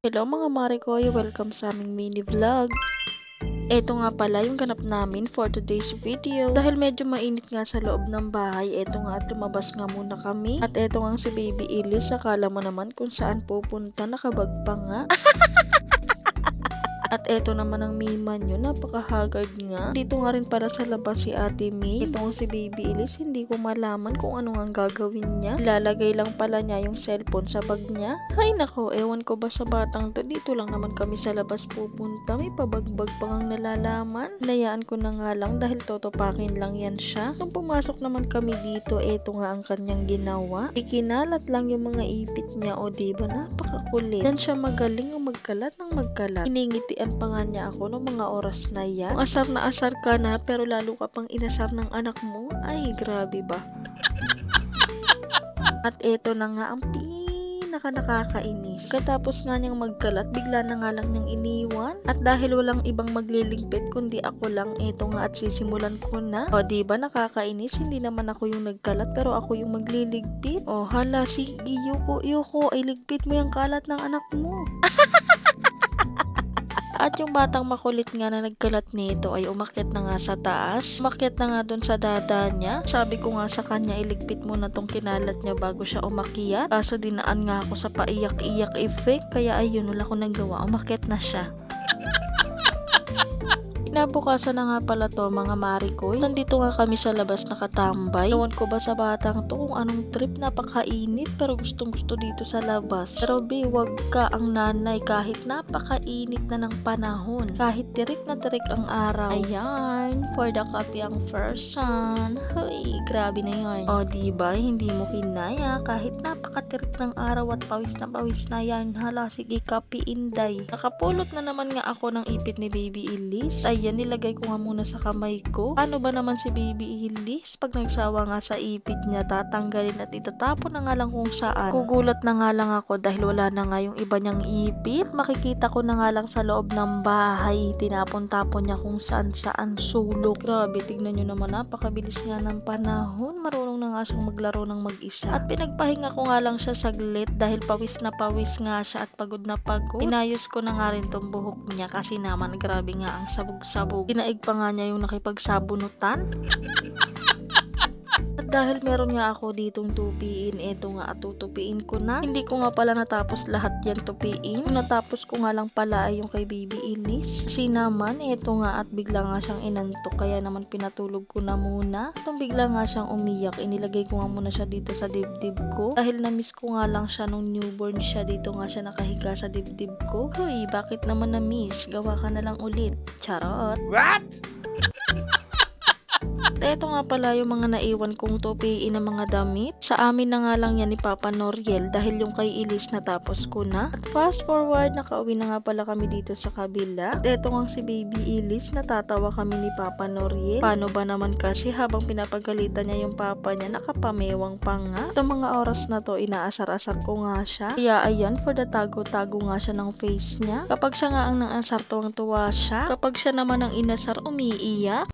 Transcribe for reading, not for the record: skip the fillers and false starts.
Hello mga Marikoy, welcome sa aming mini vlog. Eto nga pala yung ganap namin for today's video. Dahil medyo mainit nga sa loob ng bahay, eto nga at lumabas nga muna kami. At eto nga si Baby Elise, akala mo naman kung saan pupunta, nakabag pa nga. At eto naman ang Mima nyo, napaka-haggard nga. Dito nga rin para sa labas si Ate May. Ito nga si Baby Elise, hindi ko malaman kung ano ang gagawin niya. Ilalagay lang pala niya yung cellphone sa bag niya. Hay nako, ewan ko ba sa batang to. Dito lang naman kami sa labas pupunta. May pabagbag pa ngang nalalaman. Nayaan ko na nga lang dahil totopakin lang yan siya. Nung pumasok naman kami dito, eto nga ang kanyang ginawa. Ikinalat lang yung mga ipit niya. O diba, napakakulit. Yan siya magaling ang magkalat ng magkalat. Iningitian pa nga niya ako ng mga oras na yan. Kung asar na asar ka na pero lalo ka pang inasar ng anak mo, ay grabe ba. At eto na nga ang nakakainis. Katapos nga niyang magkalat, bigla na nga lang niyang iniwan. At dahil walang ibang magliligpit kundi ako lang, eto nga at sisimulan ko na. O diba nakakainis, hindi naman ako yung nagkalat pero ako yung magliligpit. O hala, sige Yuko, ay ligpit mo yung kalat ng anak mo. At yung batang makulit nga na nagkalat nito ay umakyat na nga sa taas. Umakyat na nga dun sa dada niya. Sabi ko nga sa kanya, iligpit mo na tong kinalat niya bago siya umakyat. Kaso dinaan nga ako sa paiyak-iyak effect. Kaya ayun, wala ko nagawa. Umakyat na siya. Kinabukasan na nga pala to mga Marikoy. Nandito nga kami sa labas nakatambay. Ewan ko ba sa batang to kung anong trip, napakainit pero gustong gusto dito sa labas. Pero wag ka ang nanay kahit napakainit na ng panahon. Kahit tirik na tirik ang araw. Ayan, for the copy ang first son. Huy, grabe na yun. O diba, hindi mo kinaya kahit napakatirik ng araw at pawis na yan. Hala, sige copy inday. Nakapulot na naman nga ako ng ipit ni Baby Elise. Ayan, nilagay ko nga muna sa kamay ko. Ano ba naman si Baby Elise? Pag nagsawa nga sa ipit niya, tatanggalin at itatapon na nga lang kung saan. Kugulat na nga lang ako dahil wala na nga yung iba niyang ipit. Makikita ko na nga lang sa loob ng bahay. Tinapon-tapon niya kung saan-saan sulok. Grabe, tignan nyo naman, napakabilis nga ng panahon. Marunong na nga siyang maglaro ng mag-isa. At pinagpahinga ko nga lang siya saglit dahil pawis nga siya at pagod na pagod. Inayos ko na nga rin tong buhok niya kasi naman grabe nga ang sabog. Kinaig pa nga niya yung nakipagsabunutan. At dahil meron nga ako ditong tupiin, eto nga at tutupiin ko na. Hindi ko nga pala natapos lahat yan tupiin. Yung natapos ko nga lang pala ay yung kay Baby Elise. Kasi naman, eto nga at bigla nga siyang inantok. Kaya naman pinatulog ko na muna. Itong bigla nga siyang umiyak, inilagay ko nga muna siya dito sa dibdib ko. Dahil na-miss ko nga lang siya nung newborn siya. Dito nga siya nakahiga sa dibdib ko. Hoy, bakit naman na-miss? Gawa ka na lang ulit. Charot. What? Eto nga pala yung mga naiwan kong tupiin ng mga damit. Sa amin na nga lang yan ni Papa Noriel dahil yung kay Elise natapos ko na. At fast forward, nakauwi na nga pala kami dito sa kabila. At eto nga si Baby Elise, natatawa kami ni Papa Noriel. Paano ba naman kasi habang pinapagalitan niya yung papa niya, nakapamewang pa nga. Itong mga oras na to, inaasar-asar ko nga siya. Kaya ayan, for the tago-tago nga siya ng face niya. Kapag siya nga ang naasar, tuwang-tuwa siya. Kapag siya naman ang inasar, umiiyak.